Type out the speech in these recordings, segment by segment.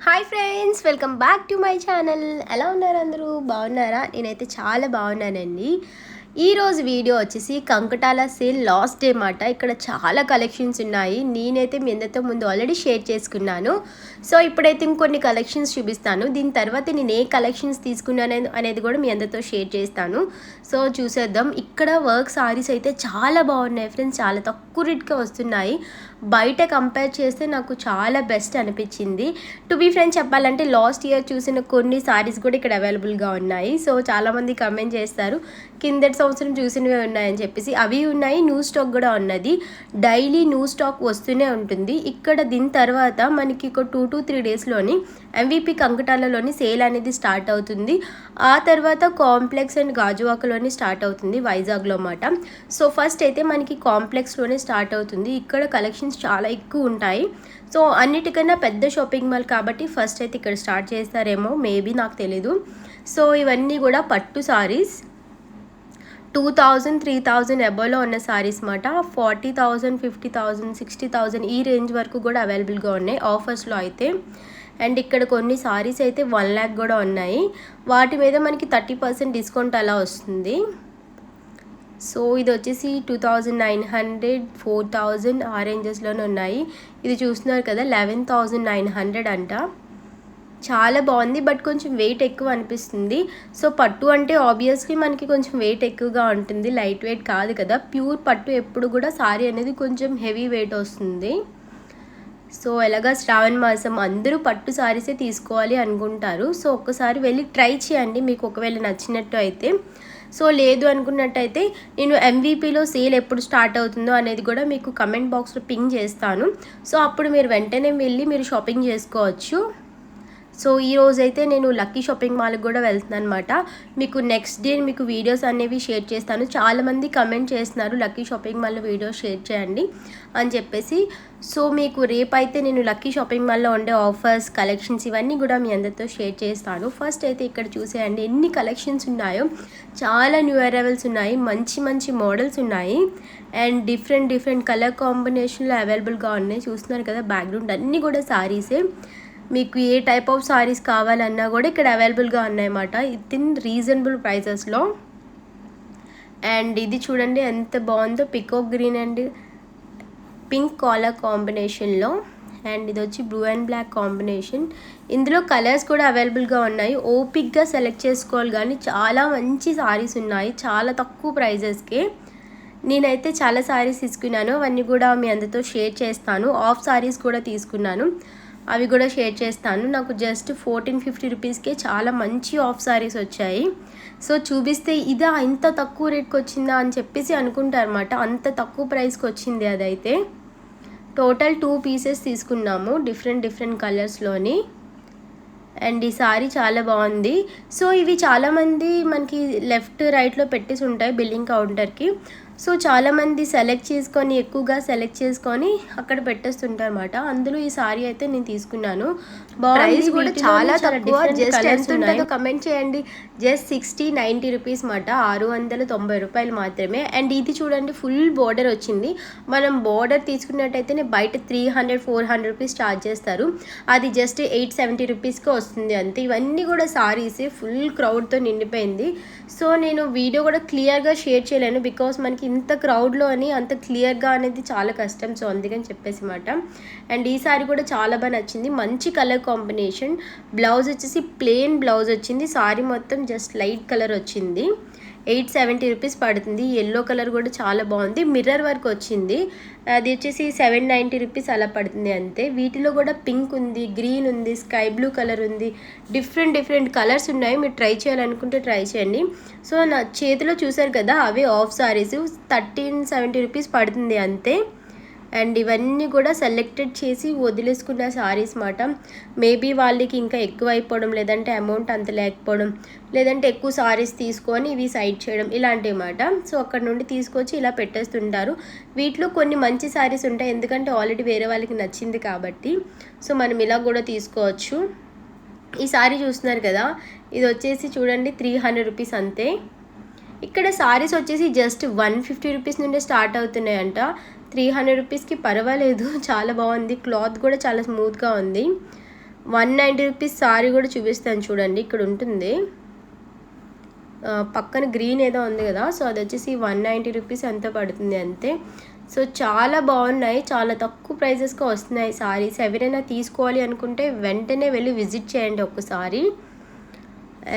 Hi friends, welcome back to my channel. ఎలా ఉన్నారు అందరూ? బాగున్నారా? నేనైతే చాలా బాగున్నానండి. ఈరోజు వీడియో వచ్చేసి కంకటాల సేల్ లాస్ట్ డే మాట. ఇక్కడ చాలా కలెక్షన్స్ ఉన్నాయి. నేనైతే మీ అందరితో ముందు ఆల్రెడీ షేర్ చేసుకున్నాను. సో ఇప్పుడైతే ఇంకొన్ని కలెక్షన్స్ చూపిస్తాను. దీని తర్వాత నేను ఏ కలెక్షన్స్ తీసుకున్నాను అనేది కూడా మీ అందరితో షేర్ చేస్తాను. సో చూసేద్దాం. ఇక్కడ వర్క్ సారీస్ అయితే చాలా బాగున్నాయి ఫ్రెండ్స్. చాలా తక్కువ రేట్గా వస్తున్నాయి. బయట కంపేర్ చేస్తే నాకు చాలా బెస్ట్ అనిపించింది. టు బీ ఫ్రెండ్స్ చెప్పాలంటే లాస్ట్ ఇయర్ చూసిన కొన్ని సారీస్ కూడా ఇక్కడ అవైలబుల్గా ఉన్నాయి. సో చాలామంది కమెంట్ చేస్తారు కిందటి సంవత్సరం చూసినవి ఉన్నాయని చెప్పేసి. అవి ఉన్నాయి, న్యూ స్టాక్ కూడా ఉన్నది. డైలీ న్యూ స్టాక్ వస్తూనే ఉంటుంది. ఇక్కడ దీని తర్వాత మనకి ఒక 2 to 3 డేస్లోని MVP కంకటాలలోని సేల్ అనేది స్టార్ట్ అవుతుంది. ఆ తర్వాత కాంప్లెక్స్ అండ్ గాజువాకలోని స్టార్ట్ అవుతుంది, వైజాగ్లో అన్నమాట. సో ఫస్ట్ అయితే మనకి కాంప్లెక్స్లోనే స్టార్ట్ అవుతుంది. ఇక్కడ కలెక్షన్స్ చాలా ఎక్కువ ఉంటాయి. సో అన్నిటికన్నా పెద్ద షాపింగ్ మాల్ కాబట్టి ఫస్ట్ అయితే ఇక్కడ స్టార్ట్ చేస్తారేమో, మేబీ, నాకు తెలీదు. సో ఇవన్నీ కూడా పట్టు సారీస్ 2000, 3000 అబోవ్లో ఉన్న సారీస్ మాట. 40,000, 50,000, 60,000 ఈ రేంజ్ వరకు కూడా అవైలబుల్గా ఉన్నాయి ఆఫర్స్లో అయితే. అండ్ ఇక్కడ కొన్ని సారీస్ అయితే 1 lakh కూడా ఉన్నాయి. వాటి మీద మనకి 30% డిస్కౌంట్ అలా వస్తుంది. సో ఇది వచ్చేసి 2,900, 4,000 ఆ రేంజెస్లోనే ఉన్నాయి. ఇది చూస్తున్నారు కదా, 11,900 అంట. చాలా బాగుంది, బట్ కొంచెం వెయిట్ ఎక్కువ అనిపిస్తుంది. సో పట్టు అంటే ఆబ్వియస్లీ మనకి కొంచెం వెయిట్ ఎక్కువగా ఉంటుంది, లైట్ వెయిట్ కాదు కదా. ప్యూర్ పట్టు ఎప్పుడు కూడా సారీ అనేది కొంచెం హెవీ వెయిట్ వస్తుంది. సో ఎలాగా శ్రావణ మాసం అందరూ పట్టు సారీసే తీసుకోవాలి అనుకుంటారు. సో ఒక్కసారి వెళ్ళి ట్రై చేయండి మీకు ఒకవేళ నచ్చినట్టు అయితే. సో లేదు అనుకున్నట్టయితే నేను MVPలో సేల్ ఎప్పుడు స్టార్ట్ అవుతుందో అనేది కూడా మీకు కమెంట్ బాక్స్లో పింగ్ చేస్తాను. సో అప్పుడు మీరు వెంటనే వెళ్ళి మీరు షాపింగ్ చేసుకోవచ్చు. సో ఈరోజైతే నేను లక్కీ షాపింగ్ మాల్కి కూడా వెళ్తున్నాను అనమాట. మీకు నెక్స్ట్ డే మీకు వీడియోస్ అనేవి షేర్ చేస్తాను. చాలామంది కమెంట్ చేస్తున్నారు లక్కీ షాపింగ్ మాల్లో వీడియో షేర్ చేయండి అని చెప్పేసి. సో మీకు రేపైతే నేను లక్కీ షాపింగ్ మాల్లో ఉండే ఆఫర్స్, కలెక్షన్స్ ఇవన్నీ కూడా మీ అందరితో షేర్ చేస్తాను. ఫస్ట్ అయితే ఇక్కడ చూసేయండి ఎన్ని కలెక్షన్స్ ఉన్నాయో. చాలా న్యూ అరైవల్స్ ఉన్నాయి, మంచి మంచి మోడల్స్ ఉన్నాయి. అండ్ డిఫరెంట్ కలర్ కాంబినేషన్లో అవైలబుల్గా ఉన్నాయి. చూస్తున్నారు కదా, బ్యాక్గ్రౌండ్ అన్నీ కూడా సారీసే. మీకు ఏ టైప్ ఆఫ్ సారీస్ కావాలన్నా కూడా ఇక్కడ అవైలబుల్గా ఉన్నాయన్నమాట, విత్ రీజనబుల్ ప్రైసెస్లో. అండ్ ఇది చూడండి ఎంత బాగుందో, peacock green and pink colour కాంబినేషన్లో. అండ్ ఇది వచ్చి బ్లూ అండ్ బ్లాక్ కాంబినేషన్. ఇందులో కలర్స్ కూడా అవైలబుల్గా ఉన్నాయి. ఓపిక్గా సెలెక్ట్ చేసుకోవాలి, కానీ చాలా మంచి సారీస్ ఉన్నాయి చాలా తక్కువ ప్రైజెస్కే. నేనైతే చాలా సారీస్ తీసుకున్నాను, అవన్నీ కూడా మీ అందరితో షేర్ చేస్తాను. ఆఫ్ సారీస్ కూడా తీసుకున్నాను, అవి కూడా షేర్ చేస్తాను. నాకు జస్ట్ 1450 రూపీస్కే చాలా మంచి ఆఫ్ సారీస్ వచ్చాయి. సో చూపిస్తే ఇదా ఇంత తక్కువ రేట్కి వచ్చిందా అని చెప్పేసి అనుకుంటారన్నమాట. అంత తక్కువ ప్రైస్కి వచ్చింది అదైతే. టోటల్ 2 పీసెస్ తీసుకున్నాము డిఫరెంట్ కలర్స్లోని. అండ్ ఈ సారీ చాలా బాగుంది. సో ఇవి చాలామంది మనకి లెఫ్ట్ రైట్లో పెట్టేసి ఉంటాయి బిల్లింగ్ కౌంటర్కి. సో చాలామంది ఎక్కువగా సెలెక్ట్ చేసుకొని అక్కడ పెట్టేస్తుంటారు అన్నమాట. అందులో ఈ సారీ అయితే నేను తీసుకున్నాను. ప్రైస్ కూడా చాలా తక్కువ, జస్ట్ ఎంత ఉంటుందో కమెంట్ చేయండి. జస్ట్ 60-90 రూపీస్ మాట, 690 రూపాయలు మాత్రమే. అండ్ ఇది చూడండి, ఫుల్ బోర్డర్ వచ్చింది. మనం బోర్డర్ తీసుకున్నట్టయితేనే బయట 300-400 రూపీస్ ఛార్జ్ చేస్తారు, అది జస్ట్ 870 రూపీస్కి వస్తుంది అంతే. ఇవన్నీ కూడా సారీసే, ఫుల్ క్రౌడ్తో నిండిపోయింది. సో నేను వీడియో కూడా క్లియర్గా షేర్ చేయలేను, బికాస్ మనకి ఇంత క్రౌడ్లో అని అంత క్లియర్గా అనేది చాలా కష్టం. సో అందుకని చెప్పేసి మాట. అండ్ ఈ సారీ కూడా చాలా బాగా నచ్చింది, మంచి కలర్ కాంబినేషన్. బ్లౌజ్ వచ్చేసి ప్లెయిన్ బ్లౌజ్ వచ్చింది, సారీ మొత్తం జస్ట్ లైట్ కలర్ వచ్చింది. 870 రూపీస్ పడుతుంది. ఎల్లో కలర్ కూడా చాలా బాగుంది, మిర్రర్ వర్క్ వచ్చింది. అది వచ్చేసి 790 రూపీస్ అలా పడుతుంది అంతే. వీటిలో కూడా పింక్ ఉంది, గ్రీన్ ఉంది, స్కై బ్లూ కలర్ ఉంది, డిఫరెంట్ కలర్స్ ఉన్నాయి. మీరు ట్రై చేయాలనుకుంటే ట్రై చేయండి. సో నా చేతిలో చూసారు కదా, అవే ఆఫ్ సారీస్ 1370 రూపీస్ పడుతుంది అంతే. అండ్ ఇవన్నీ కూడా సెలెక్టెడ్ చేసి వదిలేసుకున్న సారీస్ మాట. మేబీ వాళ్ళకి ఇంకా ఎక్కువ అయిపోవడం, లేదంటే అమౌంట్ అంత లేకపోవడం, లేదంటే ఎక్కువ సారీస్ తీసుకొని ఇవి సైడ్ చేయడం, ఇలాంటివి మాట. సో అక్కడ నుండి తీసుకొచ్చి ఇలా పెట్టేస్తుంటారు. వీటిలో కొన్ని మంచి సారీస్ ఉంటాయి, ఎందుకంటే ఆల్రెడీ వేరే వాళ్ళకి నచ్చింది కాబట్టి. సో మనం ఇలా కూడా తీసుకోవచ్చు. ఈ సారీ చూస్తున్నారు కదా, ఇది వచ్చేసి చూడండి 300 రూపీస్ అంతే. ఇక్కడ సారీస్ వచ్చేసి జస్ట్ 150 రూపీస్ నుండి స్టార్ట్ అవుతున్నాయంట. 300 రూపీస్కి పర్వాలేదు, చాలా బాగుంది. క్లాత్ కూడా చాలా స్మూత్గా ఉంది. 190 రూపీస్ సారీ కూడా చూపిస్తాను చూడండి. ఇక్కడ ఉంటుంది, పక్కన గ్రీన్ ఏదో ఉంది కదా, సో అది వచ్చేసి 190 రూపీస్ ఎంత పడుతుంది అంతే. సో చాలా బాగున్నాయి, చాలా తక్కువ ప్రైజెస్గా వస్తున్నాయి సారీస్. ఎవరైనా తీసుకోవాలి అనుకుంటే వెంటనే వెళ్ళి విజిట్ చేయండి ఒక్కసారి.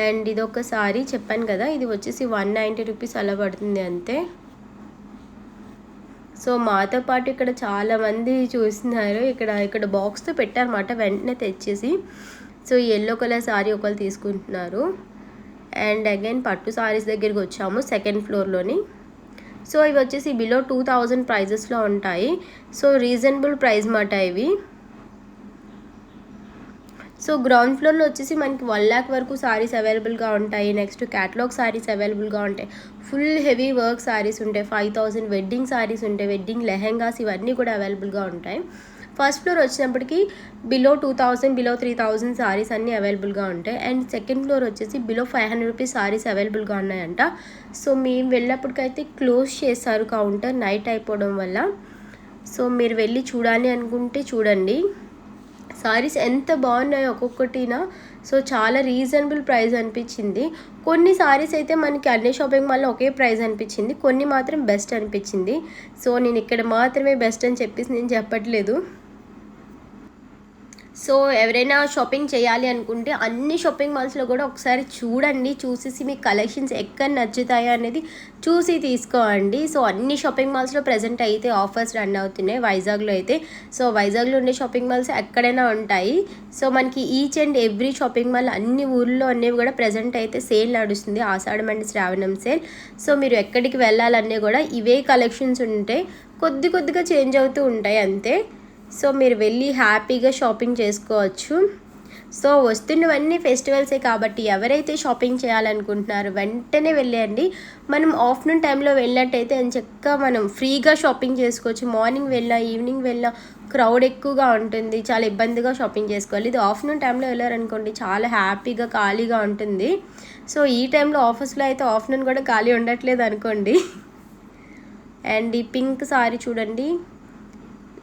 అండ్ ఇది ఒక సారీ చెప్పాను కదా, ఇది వచ్చేసి 190 రూపీస్ అలా పడుతుంది అంతే. సో మాతో పాటు ఇక్కడ చాలామంది చూస్తున్నారు. ఇక్కడ బాక్స్తో పెట్టారన్నమాట, వెంటనే తెచ్చేసి. సో ఎల్లో కలర్ సారీ ఒకరు తీసుకుంటున్నారు. అండ్ అగైన్ పట్టు సారీస్ దగ్గరికి వచ్చాము, సెకండ్ ఫ్లోర్లోని. సో ఇవి వచ్చేసి బిలో 2000 ప్రైజెస్లో ఉంటాయి. సో రీజనబుల్ ప్రైస్ మాట ఇవి. సో గ్రౌండ్ ఫ్లోర్లో వచ్చేసి మనకి 1 lakh వరకు సారీస్ అవైలబుల్గా ఉంటాయి. నెక్స్ట్ క్యాటలాగ్ సారీస్ అవైలబుల్గా ఉంటాయి. ఫుల్ హెవీ వర్క్ సారీస్ ఉంటాయి. 5000 వెడ్డింగ్ సారీస్ ఉంటాయి. వెడ్డింగ్ లెహెంగాస్ ఇవన్నీ కూడా అవైలబుల్గా ఉంటాయి. ఫస్ట్ ఫ్లోర్ వచ్చినప్పటికీ బిలో 2000, బిలో 3000 సారీస్ అన్నీ అవైలబుల్గా ఉంటాయి. అండ్ సెకండ్ ఫ్లోర్ వచ్చేసి బిలో 500 రూపీస్ సారీస్ అవైలబుల్గా ఉన్నాయంట. సో మేము వెళ్ళినప్పటికైతే క్లోజ్ చేశారు కౌంటర్, నైట్ అయిపోవడం వల్ల. సో మీరు వెళ్ళి చూడాలి అనుకుంటే చూడండి. సారీస్ ఎంత బాగున్నాయో ఒక్కొక్కటినా. సో చాలా రీజనబుల్ ప్రైస్ అనిపించింది. కొన్ని సారీస్ అయితే మనకి అన్ని షాపింగ్ మాల్లో ఒకే ప్రైస్ అనిపించింది, కొన్ని మాత్రం బెస్ట్ అనిపించింది. సో నేను ఇక్కడ మాత్రమే బెస్ట్ అని చెప్పేసి నేను చెప్పట్లేదు. సో ఎవరైనా షాపింగ్ చేయాలి అనుకుంటే అన్ని షాపింగ్ మాల్స్లో కూడా ఒకసారి చూడండి, చూసేసి మీ కలెక్షన్స్ ఎక్కడ నచ్చుతాయో అనేది చూసి తీసుకోండి. సో అన్ని షాపింగ్ మాల్స్లో ప్రజెంట్ అయితే ఆఫర్స్ రన్ అవుతున్నాయి. వైజాగ్లో అయితే, సో వైజాగ్లో ఉండే షాపింగ్ మాల్స్ ఎక్కడైనా ఉంటాయి. సో మనకి each and every shopping mall అన్ని ఊర్లో అనేవి కూడా ప్రజెంట్ అయితే సేల్ నడుస్తుంది, ఆషాఢం అండ్ శ్రావణం సేల్. సో మీరు ఎక్కడికి వెళ్ళాలన్నీ కూడా ఇవే కలెక్షన్స్ ఉంటాయి, కొద్దిగా చేంజ్ అవుతూ ఉంటాయి అంతే. సో మీరు వెళ్ళి హ్యాపీగా షాపింగ్ చేసుకోవచ్చు. సో వస్తున్నవన్నీ ఫెస్టివల్సే కాబట్టి ఎవరైతే షాపింగ్ చేయాలనుకుంటున్నారో వెంటనే వెళ్ళండి. మనం ఆఫ్టర్నూన్ టైంలో వెళ్ళినట్టయితే చక్కగా మనం ఫ్రీగా షాపింగ్ చేసుకోవచ్చు. మార్నింగ్ వెళ్ళినా ఈవినింగ్ వెళ్ళినా క్రౌడ్ ఎక్కువగా ఉంటుంది, చాలా ఇబ్బందిగా షాపింగ్ చేసుకోవాలి. ఇది ఆఫ్టర్నూన్ టైంలో వెళ్ళారనుకోండి చాలా హ్యాపీగా ఖాళీగా ఉంటుంది. సో ఈ టైంలో ఆఫీస్లో అయితే ఆఫ్టర్నూన్ కూడా ఖాళీ ఉండట్లేదు అనుకోండి. అండ్ ఈ పింక్ సారీ చూడండి,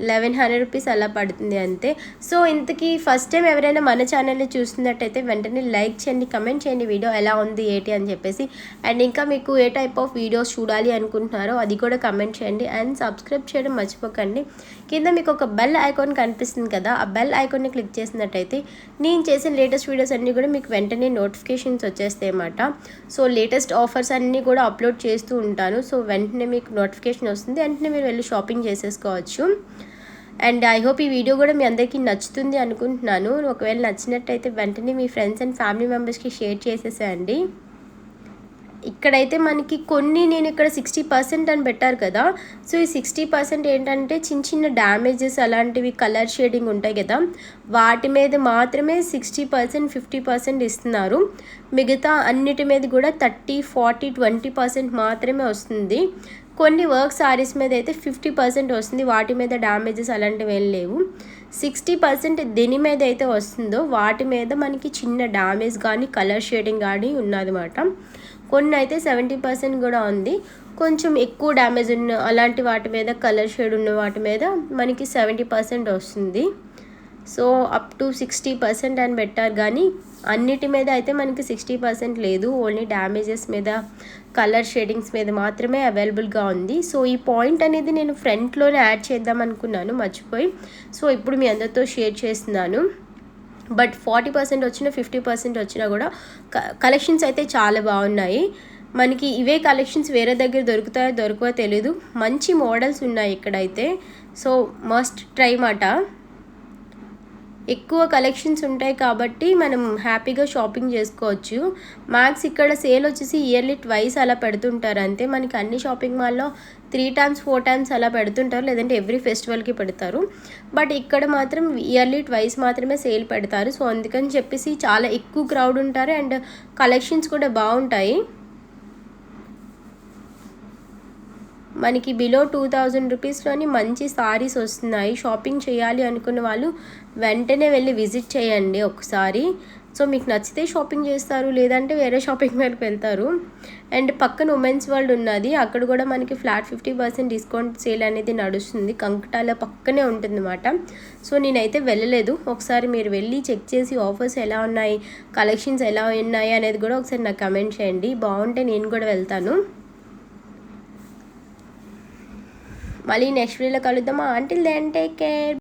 1100 రూపీస్ అలా పడుతుంది అంతే. సో ఇంతకీ ఫస్ట్ టైం ఎవరైనా మన ఛానల్ని చూస్తున్నట్టయితే వెంటనే లైక్ చేయండి, కమెంట్ చేయండి వీడియో ఎలా ఉంది ఏంటి అని చెప్పేసి. అండ్ ఇంకా మీకు ఏ టైప్ ఆఫ్ వీడియోస్ చూడాలి అనుకుంటున్నారో అది కూడా కమెంట్ చేయండి. అండ్ సబ్స్క్రైబ్ చేయడం మర్చిపోకండి. కింద మీకు ఒక బెల్ ఐకాన్ కనిపిస్తుంది కదా, ఆ బెల్ ఐకాన్ని క్లిక్ చేసినట్టయితే నేను చేసిన లేటెస్ట్ వీడియోస్ అన్నీ కూడా మీకు వెంటనే నోటిఫికేషన్స్ వచ్చేస్తాయి అన్నమాట. సో లేటెస్ట్ ఆఫర్స్ అన్నీ కూడా అప్లోడ్ చేస్తూ ఉంటాను. సో వెంటనే మీకు నోటిఫికేషన్ వస్తుంది, వెంటనే మీరు వెళ్ళి షాపింగ్ చేసేసుకోవచ్చు. అండ్ ఐ హోప్ ఈ వీడియో కూడా మీ అందరికీ నచ్చుతుంది అనుకుంటున్నాను. ఒకవేళ నచ్చినట్టయితే వెంటనే మీ ఫ్రెండ్స్ అండ్ ఫ్యామిలీ మెంబర్స్కి షేర్ చేసేసేయండి. ఇక్కడైతే మనకి కొన్ని నేను ఇక్కడ 60% అని పెట్టారు కదా, సో ఈ 60% ఏంటంటే చిన్న డ్యామేజెస్ అలాంటివి కలర్ షేడింగ్ ఉంటాయి కదా, వాటి మీద మాత్రమే 60%, 50% ఇస్తున్నారు. మిగతా అన్నిటి మీద కూడా 30, 40, 20% మాత్రమే వస్తుంది. కొన్ని వర్క్ సారీస్ మీద అయితే 50% వస్తుంది, వాటి మీద డ్యామేజెస్ అలాంటివి ఏం లేవు. 60% దేని మీద అయితే వస్తుందో వాటి మీద మనకి చిన్న డ్యామేజ్ కానీ కలర్ షేడింగ్ కానీ ఉన్నదన్నమాట. కొన్ని అయితే 70% కూడా ఉంది. కొంచెం ఎక్కువ డ్యామేజ్ ఉన్న అలాంటి వాటి మీద కలర్ షేడ్ ఉన్న వాటి మీద మనకి 70% వస్తుంది. సో అప్ టు 60% అని పెట్టారు, కానీ అన్నిటి మీద అయితే మనకి 60% లేదు. ఓన్లీ డ్యామేజెస్ మీద కలర్ షేడింగ్స్ మీద మాత్రమే అవైలబుల్గా ఉంది. సో ఈ పాయింట్ అనేది నేను ఫ్రంట్లోనే యాడ్ చేద్దాం అనుకున్నాను, మర్చిపోయి. సో ఇప్పుడు మీ అందరితో షేర్ చేస్తున్నాను. బట్ 40% వచ్చినా 50% వచ్చినా కూడా కలెక్షన్స్ అయితే చాలా బాగున్నాయి. మనకి ఇవే కలెక్షన్స్ వేరే దగ్గర దొరుకుతాయో దొరకవో తెలీదు, మంచి మోడల్స్ ఉన్నాయి ఇక్కడైతే. సో మస్ట్ ట్రై మాట. ఎక్కువ కలెక్షన్స్ ఉంటాయి కాబట్టి మనం హ్యాపీగా షాపింగ్ చేసుకోవచ్చు. మ్యాక్స్ ఇక్కడ సేల్ వచ్చేసి ఇయర్లీ ట్వైస్ అలా పెడుతుంటారు అంతే. మనకి అన్ని షాపింగ్ మాల్లో 3 times 4 times అలా పెడుతుంటారు, లేదంటే ఎవ్రీ ఫెస్టివల్కి పెడతారు. బట్ ఇక్కడ మాత్రం ఇయర్లీ ట్వైస్ మాత్రమే సేల్ పెడతారు. సో అందుకని చెప్పేసి చాలా ఎక్కువ క్రౌడ్ ఉంటారు అండ్ కలెక్షన్స్ కూడా బాగుంటాయి. మనకి బిలో 2000 రూపీస్లోని మంచి సారీస్ వస్తున్నాయి. షాపింగ్ చేయాలి అనుకున్న వాళ్ళు వెంటనే వెళ్ళి విజిట్ చేయండి ఒకసారి. సో మీకు నచ్చితే షాపింగ్ చేస్తారు, లేదంటే వేరే షాపింగ్ మాల్కి వెళ్తారు. అండ్ పక్కన ఉమెన్స్ వరల్డ్ ఉన్నది, అక్కడ కూడా మనకి ఫ్లాట్ 50% డిస్కౌంట్ సేల్ అనేది నడుస్తుంది. కంకటాల పక్కనే ఉంటుందన్నమాట. సో నేనైతే వెళ్ళలేదు. ఒకసారి మీరు వెళ్ళి చెక్ చేసి ఆఫర్స్ ఎలా ఉన్నాయి, కలెక్షన్స్ ఎలా ఉన్నాయి అనేది కూడా ఒకసారి నాకు కమెంట్ చేయండి. బాగుంటే నేను కూడా వెళ్తాను. మళ్ళీ నెక్స్ట్ వీడియోలో కలుద్దామా. Until then take care.